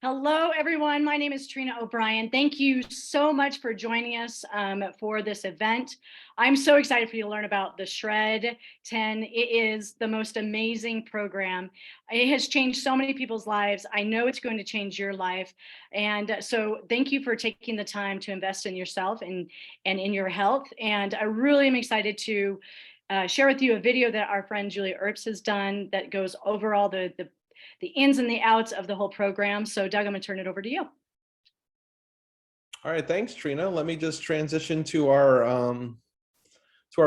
Hello, everyone. My name is Trina O'Brien. Thank you so much for joining us for this event. I'm so excited for you to learn about the Shred 10. It is the most amazing program. It has changed so many people's lives. I know it's going to change your life. And so thank you for taking the time to invest in yourself and in your health. And I really am excited to share with you a video that our friend Julia Earps has done that goes over all the ins and the outs of the whole program. So Doug, I'm gonna turn it over to you. All right, thanks, Trina. Let me just transition to our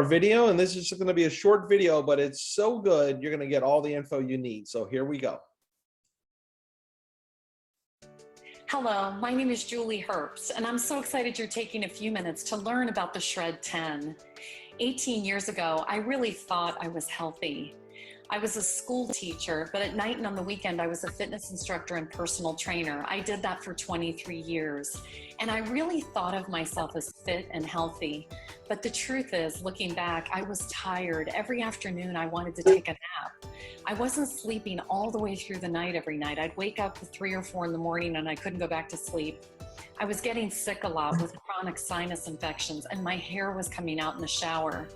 video, and this is just going to be a short video, but it's so good you're going to get all the info you need. So here we go. Hello, my name is Julie Herbst, and I'm so excited you're taking a few minutes to learn about the Shred 10. 18 years ago, I really thought I was healthy. I was a school teacher, but at night and on the weekend, I was a fitness instructor and personal trainer. I did that for 23 years, and I really thought of myself as fit and healthy. But the truth is, looking back, I was tired. Every afternoon, I wanted to take a nap. I wasn't sleeping all the way through the night every night. I'd wake up at 3 or 4 in the morning and I couldn't go back to sleep. I was getting sick a lot with chronic sinus infections, and my hair was coming out in the shower.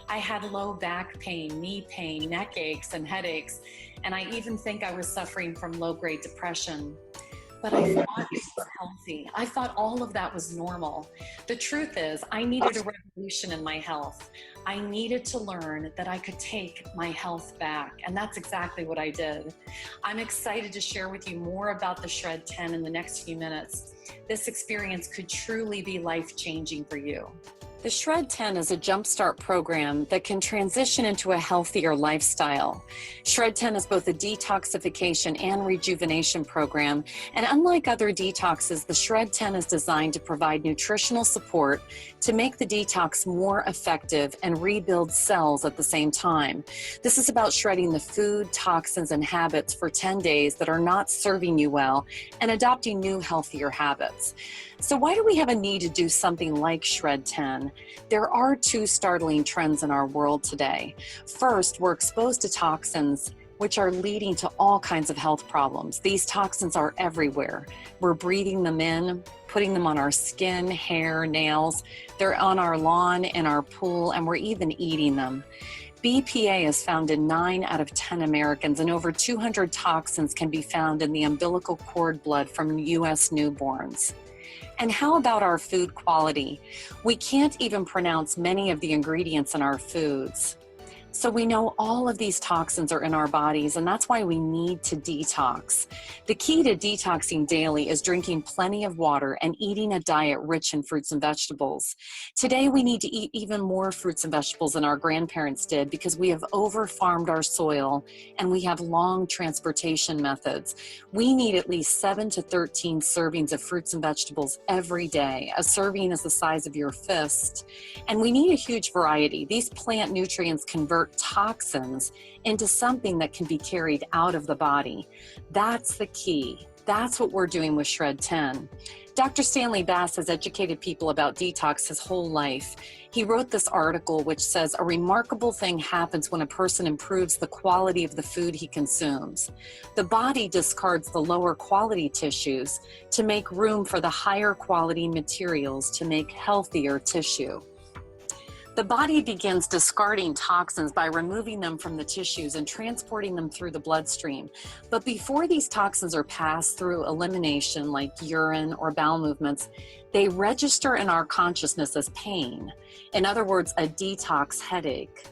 I had low back pain, knee pain, neck aches, and headaches, and I even think I was suffering from low-grade depression. But I thought I was healthy. I thought all of that was normal. The truth is, I needed a revolution in my health. I needed to learn that I could take my health back, and that's exactly what I did. I'm excited to share with you more about the Shred 10 in the next few minutes. This experience could truly be life-changing for you. The Shred 10 is a jumpstart program that can transition into a healthier lifestyle. Shred 10 is both a detoxification and rejuvenation program, and unlike other detoxes, the Shred 10 is designed to provide nutritional support to make the detox more effective and rebuild cells at the same time. This is about shredding the food, toxins, and habits for 10 days that are not serving you well and adopting new, healthier habits. So why do we have a need to do something like Shred 10? There are two startling trends in our world today. First, we're exposed to toxins which are leading to all kinds of health problems. These toxins are everywhere. We're breathing them in, putting them on our skin, hair, nails. They're on our lawn, in our pool, and we're even eating them. BPA is found in 9 out of 10 Americans, and over 200 toxins can be found in the umbilical cord blood from U.S. newborns. And how about our food quality? We can't even pronounce many of the ingredients in our foods. So we know all of these toxins are in our bodies, and that's why we need to detox. The key to detoxing daily is drinking plenty of water and eating a diet rich in fruits and vegetables. Today, we need to eat even more fruits and vegetables than our grandparents did because we have over-farmed our soil and we have long transportation methods. We need at least 7 to 13 servings of fruits and vegetables every day. A serving is the size of your fist, and we need a huge variety. These plant nutrients convert toxins into something that can be carried out of the body. That's the key. That's what we're doing with Shred 10. Dr. Stanley Bass has educated people about detox his whole life. He wrote this article which says a remarkable thing happens when a person improves the quality of the food he consumes. The body discards the lower quality tissues to make room for the higher quality materials to make healthier tissue. The body begins discarding toxins by removing them from the tissues and transporting them through the bloodstream. But before these toxins are passed through elimination, like urine or bowel movements, they register in our consciousness as pain. In other words, a detox headache.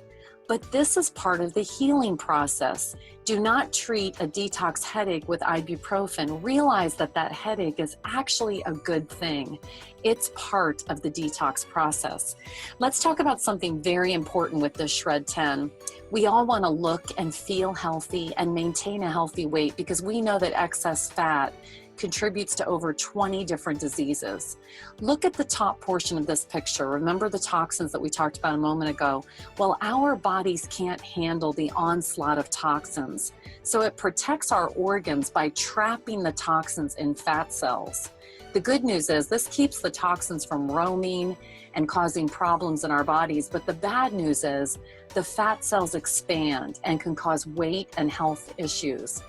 But this is part of the healing process. Do not treat a detox headache with ibuprofen. Realize that that headache is actually a good thing. It's part of the detox process. Let's talk about something very important with this Shred 10. We all want to look and feel healthy and maintain a healthy weight because we know that excess fat contributes to over 20 different diseases. Look at the top portion of this picture. Remember the toxins that we talked about a moment ago? Well, our bodies can't handle the onslaught of toxins. So it protects our organs by trapping the toxins in fat cells. The good news is this keeps the toxins from roaming and causing problems in our bodies. But the bad news is the fat cells expand and can cause weight and health issues.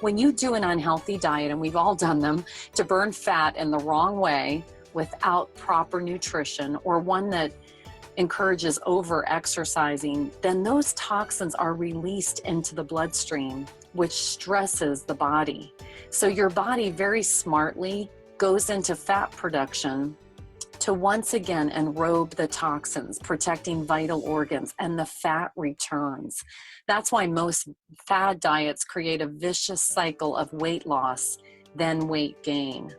When you do an unhealthy diet, and we've all done them, to burn fat in the wrong way without proper nutrition, or one that encourages over exercising, then those toxins are released into the bloodstream, which stresses the body. So your body very smartly goes into fat production to once again enrobe the toxins, protecting vital organs, and the fat returns. That's why most fad diets create a vicious cycle of weight loss, then weight gain.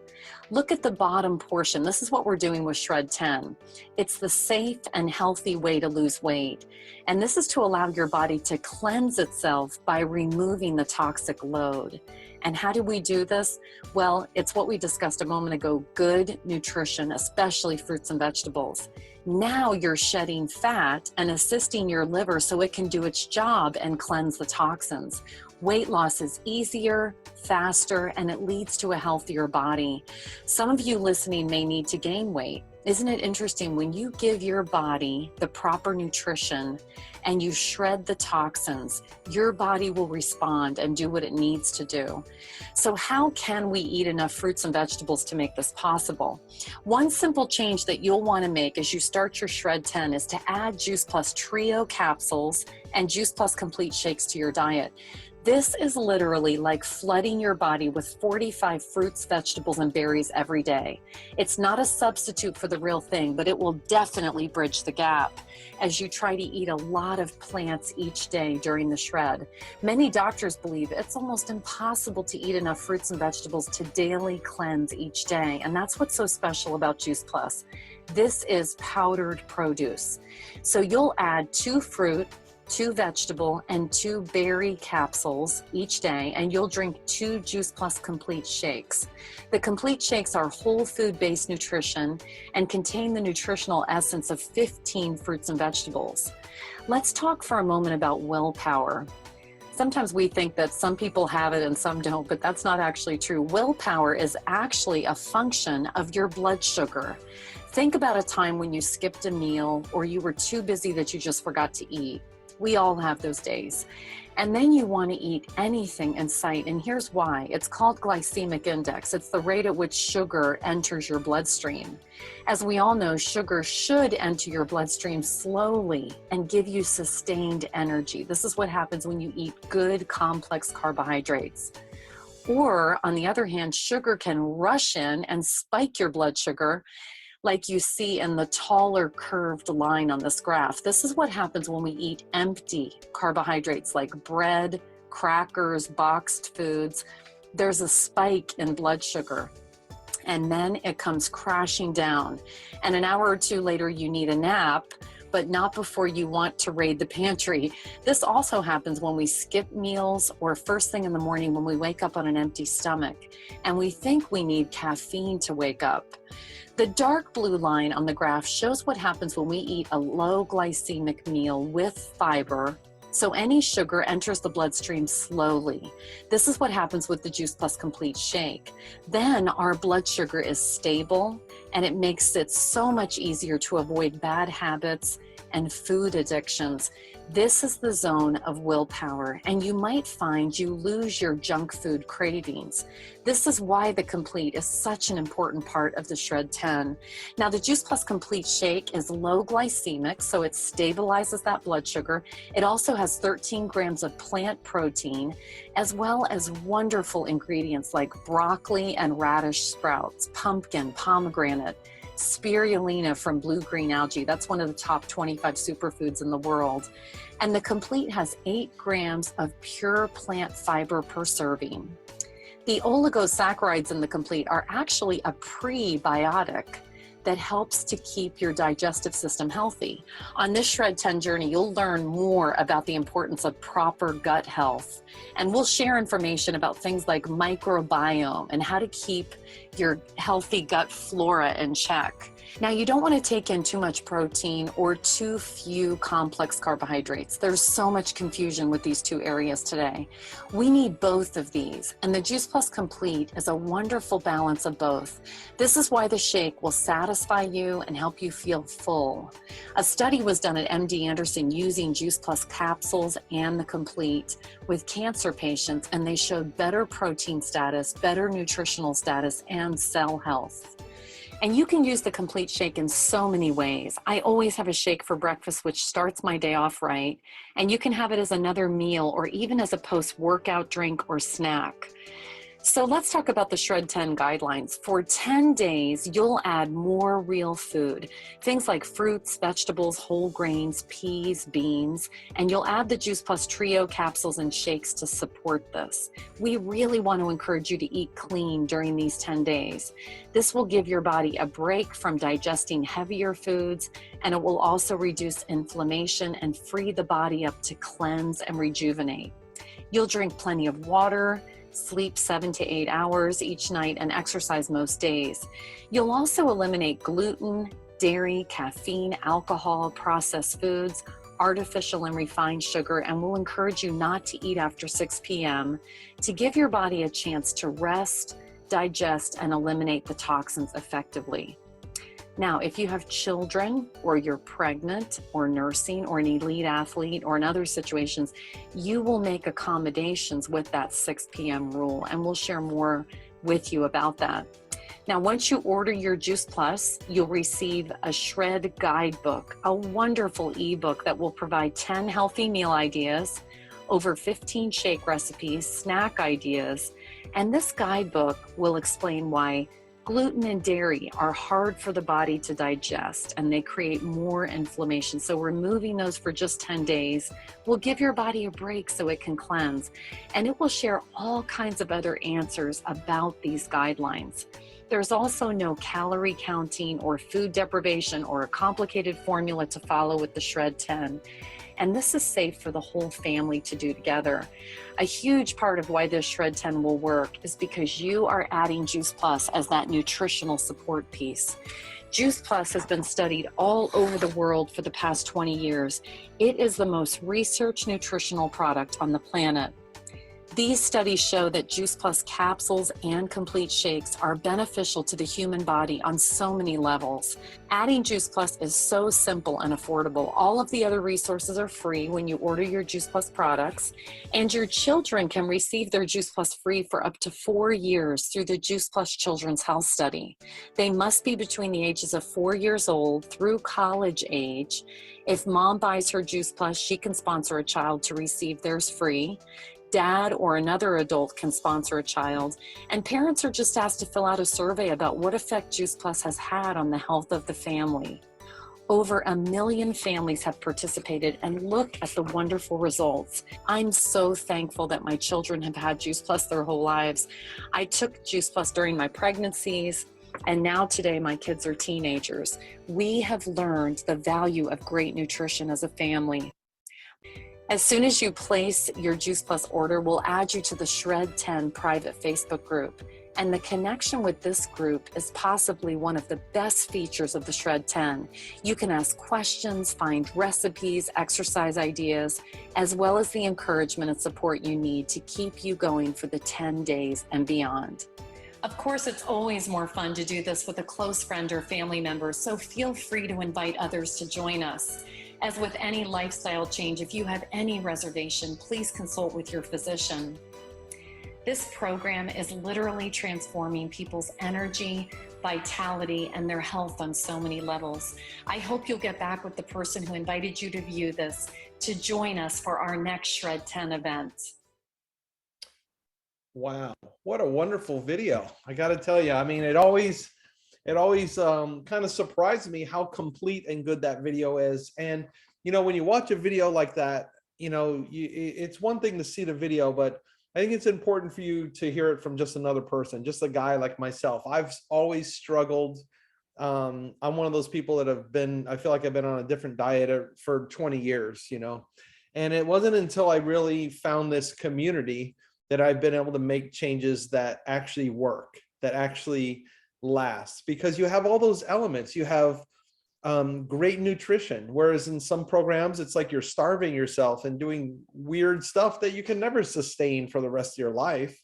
Look at the bottom portion. This is what we're doing with Shred10. It's the safe and healthy way to lose weight. And this is to allow your body to cleanse itself by removing the toxic load. And how do we do this? Well, it's what we discussed a moment ago, good nutrition, especially fruits and vegetables. Now you're shedding fat and assisting your liver so it can do its job and cleanse the toxins. Weight loss is easier, faster, and it leads to a healthier body. Some of you listening may need to gain weight. Isn't it interesting when you give your body the proper nutrition and you shred the toxins, your body will respond and do what it needs to do. So how can we eat enough fruits and vegetables to make this possible? One simple change that you'll want to make as you start your Shred10 is to add Juice Plus Trio capsules and Juice Plus Complete shakes to your diet. This is literally like flooding your body with 45 fruits, vegetables, and berries every day. It's not a substitute for the real thing, but it will definitely bridge the gap as you try to eat a lot of plants each day during the shred. Many doctors believe it's almost impossible to eat enough fruits and vegetables to daily cleanse each day, and that's what's so special about Juice Plus. This is powdered produce. So you'll add 2 fruit, 2 vegetable, and 2 berry capsules each day, and you'll drink 2 Juice Plus Complete shakes. The Complete shakes are whole food-based nutrition and contain the nutritional essence of 15 fruits and vegetables. Let's talk for a moment about willpower. Sometimes we think that some people have it and some don't, but that's not actually true. Willpower is actually a function of your blood sugar. Think about a time when you skipped a meal or you were too busy that you just forgot to eat. We all have those days. And then you want to eat anything in sight. And here's why. It's called glycemic index. It's the rate at which sugar enters your bloodstream. As we all know, sugar should enter your bloodstream slowly and give you sustained energy. This is what happens when you eat good, complex carbohydrates. Or, on the other hand, sugar can rush in and spike your blood sugar, like you see in the taller curved line on this graph. This is what happens when we eat empty carbohydrates like bread, crackers, boxed foods. There's a spike in blood sugar, and then it comes crashing down. And an hour or 2 later, you need a nap, but not before you want to raid the pantry. This also happens when we skip meals or first thing in the morning when we wake up on an empty stomach, and we think we need caffeine to wake up. The dark blue line on the graph shows what happens when we eat a low glycemic meal with fiber, so any sugar enters the bloodstream slowly. This is what happens with the Juice Plus Complete shake. Then our blood sugar is stable, and it makes it so much easier to avoid bad habits and food addictions. This is the zone of willpower, and you might find you lose your junk food cravings. This is why the Complete is such an important part of the Shred10. Now, the Juice Plus Complete shake is low glycemic, so it stabilizes that blood sugar. It also has 13 grams of plant protein, as well as wonderful ingredients like broccoli and radish sprouts, pumpkin, pomegranate, spirulina from blue-green algae. That's one of the top 25 superfoods in the world. And the Complete has 8 grams of pure plant fiber per serving. The oligosaccharides in the Complete are actually a prebiotic that helps to keep your digestive system healthy. On this Shred10 journey, you'll learn more about the importance of proper gut health. And we'll share information about things like microbiome and how to keep your healthy gut flora in check. Now, you don't want to take in too much protein or too few complex carbohydrates. There's so much confusion with these two areas today. We need both of these, and the Juice Plus Complete is a wonderful balance of both. This is why the shake will satisfy you and help you feel full. A study was done at MD Anderson using Juice Plus capsules and the Complete with cancer patients, and they showed better protein status, better nutritional status, and cell health. And you can use the Complete Shake in so many ways. I always have a shake for breakfast, which starts my day off right. And you can have it as another meal or even as a post-workout drink or snack. So let's talk about the Shred10 guidelines. For 10 days, you'll add more real food, things like fruits, vegetables, whole grains, peas, beans, and you'll add the Juice Plus Trio capsules and shakes to support this. We really want to encourage you to eat clean during these 10 days. This will give your body a break from digesting heavier foods, and it will also reduce inflammation and free the body up to cleanse and rejuvenate. You'll drink plenty of water, sleep 7 to 8 hours each night, and exercise most days. You'll also eliminate gluten, dairy, caffeine, alcohol, processed foods, artificial and refined sugar, and we'll encourage you not to eat after 6 p.m. to give your body a chance to rest, digest, and eliminate the toxins effectively. Now, if you have children or you're pregnant or nursing or an elite athlete or in other situations, you will make accommodations with that 6 p.m. rule, and we'll share more with you about that. Now, once you order your Juice Plus, you'll receive a Shred guidebook, a wonderful ebook that will provide 10 healthy meal ideas, over 15 shake recipes, snack ideas, and this guidebook will explain why gluten and dairy are hard for the body to digest and they create more inflammation. So removing those for just 10 days will give your body a break so it can cleanse. And it will share all kinds of other answers about these guidelines. There's also no calorie counting or food deprivation or a complicated formula to follow with the Shred10. And this is safe for the whole family to do together. A huge part of why this Shred10 will work is because you are adding Juice Plus as that nutritional support piece. Juice Plus has been studied all over the world for the past 20 years. It is the most researched nutritional product on the planet. These studies show that Juice Plus capsules and complete shakes are beneficial to the human body on so many levels. Adding Juice Plus is so simple and affordable. All of the other resources are free when you order your Juice Plus products, and your children can receive their Juice Plus free for up to 4 years through the Juice Plus Children's Health Study. They must be between the ages of 4 years old through college age. If mom buys her Juice Plus, she can sponsor a child to receive theirs free. Dad or another adult can sponsor a child, and parents are just asked to fill out a survey about what effect Juice Plus has had on the health of the family. Over 1 million families have participated, and look at the wonderful results. I'm so thankful that my children have had Juice Plus their whole lives. I took Juice Plus during my pregnancies, and now today my kids are teenagers. We have learned the value of great nutrition as a family. As soon as you place your Juice Plus order, we'll add you to the Shred10 private Facebook group. And the connection with this group is possibly one of the best features of the Shred10. You can ask questions, find recipes, exercise ideas, as well as the encouragement and support you need to keep you going for the 10 days and beyond. Of course, it's always more fun to do this with a close friend or family member, so feel free to invite others to join us. As with any lifestyle change, if you have any reservation, please consult with your physician. This program is literally transforming people's energy, vitality, and their health on so many levels. I hope you'll get back with the person who invited you to view this to join us for our next Shred10 event. Wow, what a wonderful video. I got to tell you, I mean, it always kind of surprised me how complete and good that video is. And, you know, when you watch a video like that, you know, it's one thing to see the video, but I think it's important for you to hear it from just another person, just a guy like myself. I've always struggled. I'm one of those people that I feel like I've been on a different diet for 20 years, you know, and it wasn't until I really found this community that I've been able to make changes that actually work, that actually lasts, because you have all those elements. You have great nutrition, whereas in some programs it's like you're starving yourself and doing weird stuff that you can never sustain for the rest of your life.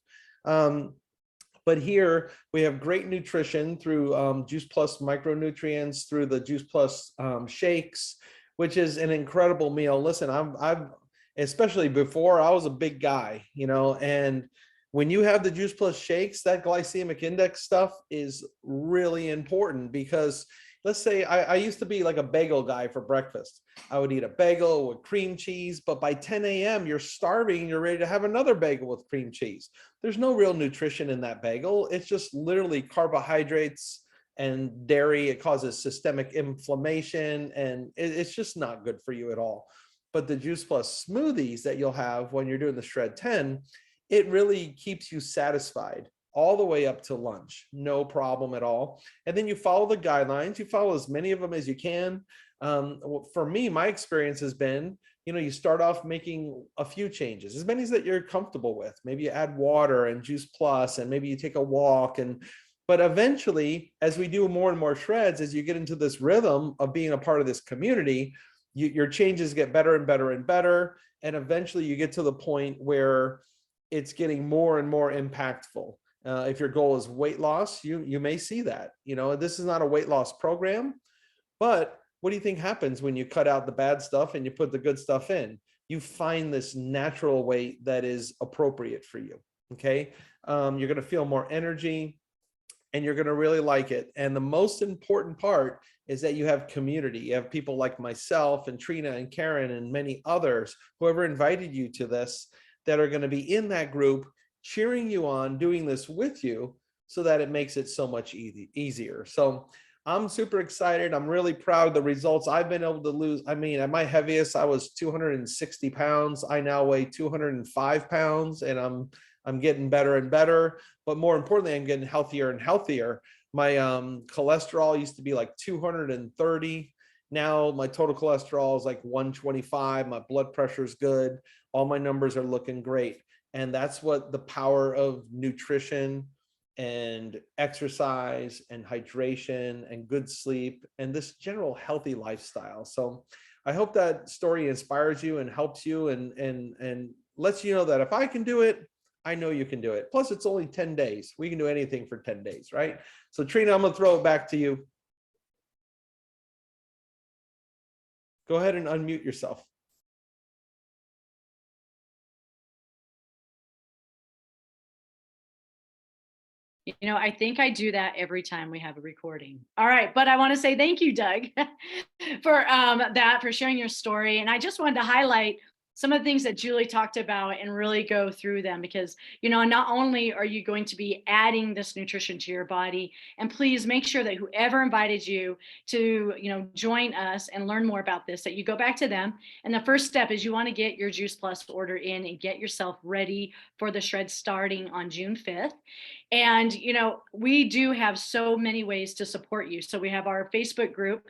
But here we have great nutrition through Juice Plus micronutrients, through the Juice Plus shakes, which is an incredible meal. Listen, I've especially before, I was a big guy, you know, and when you have the Juice Plus shakes, that glycemic index stuff is really important, because let's say I used to be like a bagel guy for breakfast. I would eat a bagel with cream cheese, but by 10 a.m. you're starving, you're ready to have another bagel with cream cheese. There's no real nutrition in that bagel. It's just literally carbohydrates and dairy. It causes systemic inflammation, and it's just not good for you at all. But the Juice Plus smoothies that you'll have when you're doing the Shred 10, it really keeps you satisfied all the way up to lunch, no problem at all. And then you follow the guidelines, you follow as many of them as you can. For me, my experience has been, you know, you start off making a few changes, as many as that you're comfortable with. Maybe you add water and Juice Plus, and maybe you take a walk. But eventually, as we do more and more shreds, as you get into this rhythm of being a part of this community, your changes get better and better and better. And eventually you get to the point where it's getting more and more impactful. If your goal is weight loss, you may see that. You know, this is not a weight loss program, but what do you think happens when you cut out the bad stuff and you put the good stuff in? You find this natural weight that is appropriate for you. Okay. You're going to feel more energy, and you're going to really like it. And the most important part is that you have community. You have people like myself and Trina and Karen and many others, whoever invited you to this, that are going to be in that group, cheering you on, doing this with you, so that it makes it so much easier. So I'm super excited. I'm really proud of the results I've been able to lose. I mean, at my heaviest, I was 260 pounds. I now weigh 205 pounds, and I'm getting better and better. But more importantly, I'm getting healthier and healthier. My cholesterol used to be like 230. Now my total cholesterol is like 125. My blood pressure is good. All my numbers are looking great. And that's what the power of nutrition and exercise and hydration and good sleep and this general healthy lifestyle. So I hope that story inspires you and helps you and lets you know that if I can do it, I know you can do it. Plus, it's only 10 days. We can do anything for 10 days, right? So Trina, I'm going to throw it back to you. Go ahead and unmute yourself. You know, I think I do that every time we have a recording. All right, but I want to say thank you, Doug, for sharing your story. And I just wanted to highlight some of the things that Julie talked about and really go through them, because, you know, not only are you going to be adding this nutrition to your body, and please make sure that whoever invited you to, you know, join us and learn more about this, that you go back to them. And the first step is you want to get your Juice Plus order in and get yourself ready for the shred starting on June 5th. And, you know, we do have so many ways to support you. So we have our Facebook group.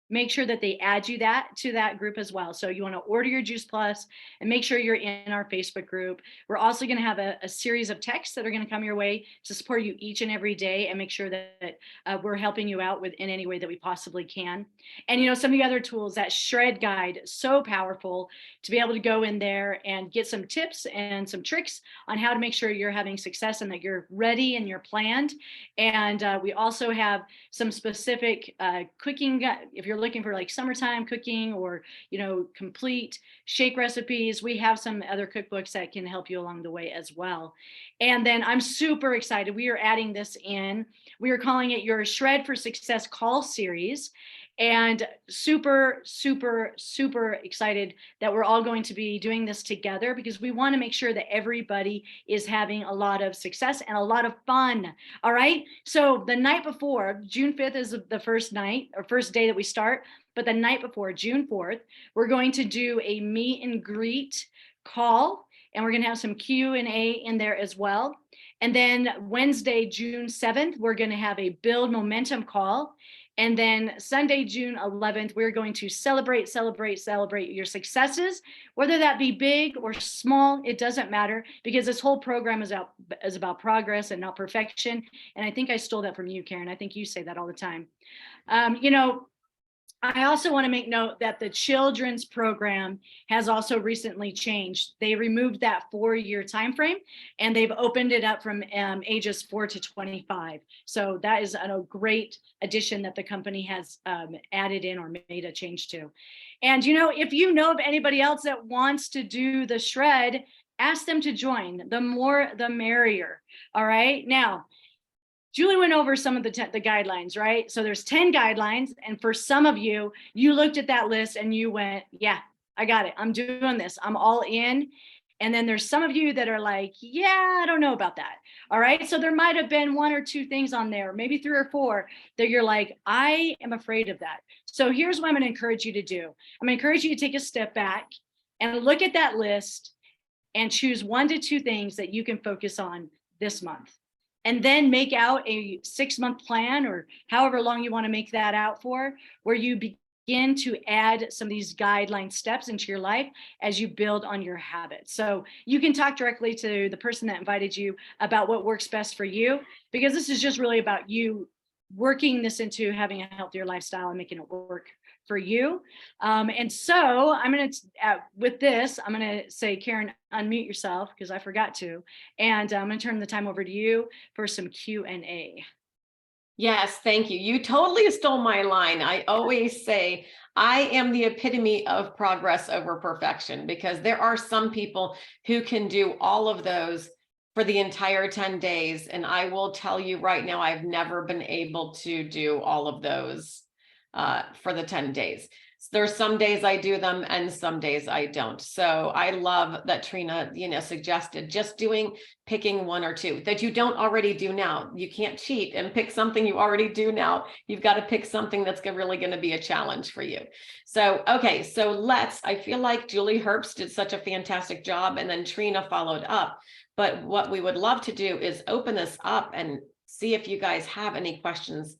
Make sure that they add you to that group as well. So you want to order your Juice Plus and make sure you're in our Facebook group. We're also going to have a series of texts that are going to come your way to support you each and every day and make sure that we're helping you out in any way that we possibly can. And, you know, some of the other tools, that shred guide, so powerful to be able to go in there and get some tips and some tricks on how to make sure you're having success and that you're ready and you're planned. And we also have some specific cooking, if you're looking for like summertime cooking or, you know, complete shake recipes, we have some other cookbooks that can help you along the way as well. And then I'm super excited. We are adding this in. We are calling it your Shred for Success call series. And super, super, super excited that we're all going to be doing this together, because we want to make sure that everybody is having a lot of success and a lot of fun. All right. So the night before, June 5th is the first night or first day that we start. But the night before, June 4th, we're going to do a meet and greet call, and we're going to have some Q&A in there as well. And then Wednesday, June 7th, we're going to have a build momentum call. And then Sunday, June 11th, we're going to celebrate your successes, whether that be big or small, it doesn't matter, because this whole program is about progress and not perfection. And I think I stole that from you, Karen. I think you say that all the time. You know, I also want to make note that the children's program has also recently changed. They removed that 4-year time frame and they've opened it up from ages 4 to 25. So that is a great addition that the company has added in or made a change to. And you know, if you know of anybody else that wants to do the shred, ask them to join. The more, the merrier. All right. Now, Julie went over some of the guidelines, right? So there's 10 guidelines. And for some of you, you looked at that list and you went, yeah, I got it. I'm doing this. I'm all in. And then there's some of you that are like, yeah, I don't know about that. All right. So there might have been 1 or 2 things on there, maybe 3 or 4 that you're like, I am afraid of that. So here's what I'm going to encourage you to do. I'm going to encourage you to take a step back and look at that list and choose 1 to 2 things that you can focus on this month. And then make out a 6-month plan or however long you want to make that out for, where you begin to add some of these guideline steps into your life as you build on your habits. So you can talk directly to the person that invited you about what works best for you, because this is just really about you working this into having a healthier lifestyle and making it work for you. And so I'm going to, with this, I'm going to say, Karen, unmute yourself because I forgot to, and I'm going to turn the time over to you for some Q&A. Yes, thank you. You totally stole my line. I always say I am the epitome of progress over perfection, because there are some people who can do all of those for the entire 10 days. And I will tell you right now, I've never been able to do all of those for the 10 days. So there's some days I do them and some days I don't. So I love that Trina, suggested just picking 1 or 2 that you don't already do now. You can't cheat and pick something you already do now. You've got to pick something that's really going to be a challenge for you. So, okay, so I feel like Julie Herbst did such a fantastic job, and then Trina followed up. But what we would love to do is open this up and see if you guys have any questions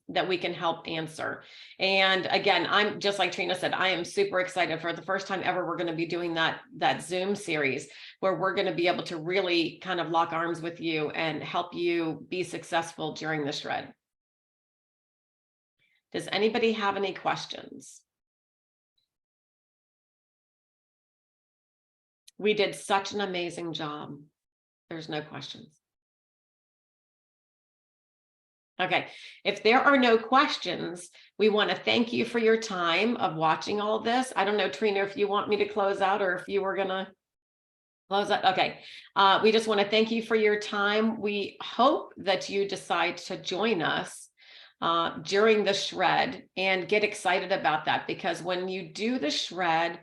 that we can help answer. And again, I'm just like Trina said, I am super excited. For the first time ever, we're going to be doing that Zoom series where we're going to be able to really kind of lock arms with you and help you be successful during the shred. Does anybody have any questions? We did such an amazing job. There's no questions. Okay, if there are no questions, we want to thank you for your time of watching all of this. I don't know, Trina, if you want me to close out or if you were going to close out. Okay, we just want to thank you for your time. We hope that you decide to join us during the shred and get excited about that, because when you do the shred,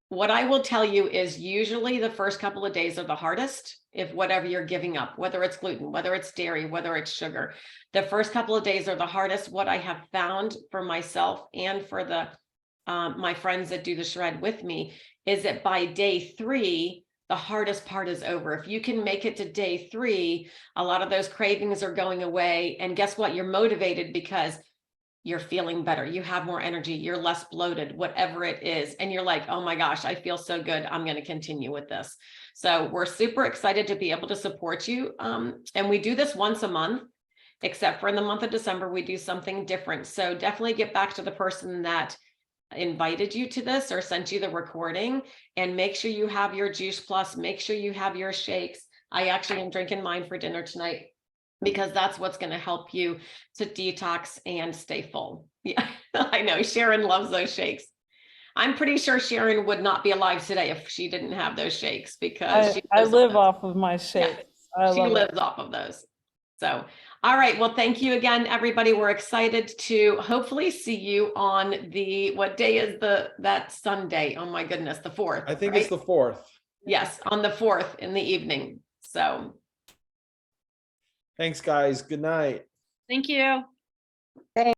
what I will tell you is usually the first couple of days are the hardest. If whatever you're giving up, whether it's gluten, whether it's dairy, whether it's sugar, the first couple of days are the hardest. What I have found for myself and for the my friends that do the shred with me is that by day 3, the hardest part is over. If you can make it to day 3, a lot of those cravings are going away. And guess what? You're motivated because you're feeling better. You have more energy. You're less bloated, whatever it is. And you're like, oh my gosh, I feel so good. I'm going to continue with this. So we're super excited to be able to support you. And we do this once a month, except for in the month of December, we do something different. So definitely get back to the person that invited you to this or sent you the recording, and make sure you have your Juice Plus, make sure you have your shakes. I actually am drinking mine for dinner tonight, because that's what's going to help you to detox and stay full. Yeah, I know Sharon loves those shakes. I'm pretty sure Sharon would not be alive today if she didn't have those shakes, because I live off of my shakes. Yeah, she lives off of those. So, all right. Well, thank you again, everybody. We're excited to hopefully see you on what day is that Sunday? Oh my goodness, the 4th. I think right? it's the 4th. Yes, on the 4th in the evening. So. Thanks, guys. Good night. Thank you.